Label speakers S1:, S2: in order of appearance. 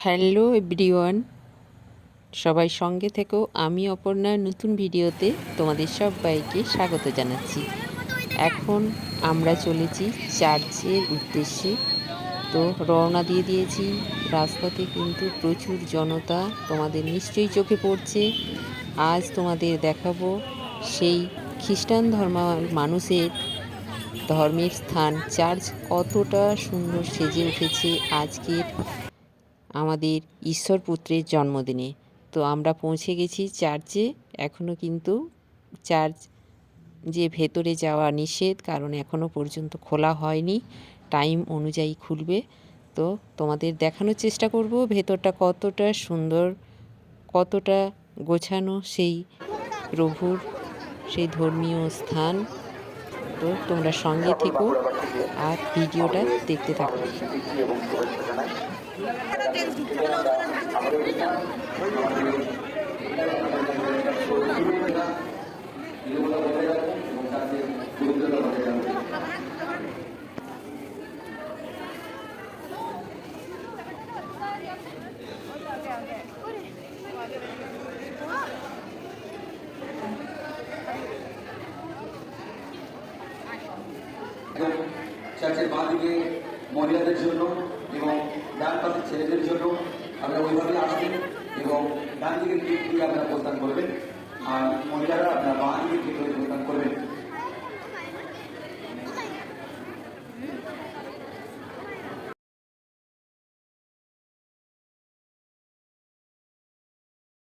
S1: Hello everyone, সবাই সঙ্গে থেকেও আমি অপর্ণার নতুন ভিডিওতে তোমাদের সবাইকে স্বাগত জানাচ্ছি। এখন আমরা চলেছি চার্চের উদ্দেশ্যে। তো রওনা দিয়ে দিয়েছি। রাস্তাতে কিন্তু প্রচুর জনতা তোমাদের নিশ্চয়ই চোখে পড়ছে। আজ তোমাদের দেখাবো সেই খ্রিস্টান মানুষের ধর্মের স্থান চার্চ কতটা সুন্দর সেজে উঠেছে আজকের আমাদের ঈশ্বর পুত্রের জন্মদিনে। তো আমরা পৌঁছে গেছি চার্চে। এখনও কিন্তু চার্চ যে ভেতরে যাওয়া নিষেধ, কারণ এখনও পর্যন্ত খোলা হয়নি, টাইম অনুযায়ী খুলবে। তো তোমাদের দেখানোর চেষ্টা করব ভেতরটা কতটা সুন্দর, কতটা গোছানো সেই প্রভুর সেই ধর্মীয় স্থান। তো তোমরা সঙ্গে থেকো আর ভিডিওটা দেখতে থাকো।
S2: চার্চের বাঁ দিকে মহিলাদের জন্য এবং ডান পাশে ছেলেদের জন্য আপনারা ওইভাবে আসবেন এবং ডান দিকের দিক দিয়ে আপনারা প্রস্থান করবেন। আর মহিলারা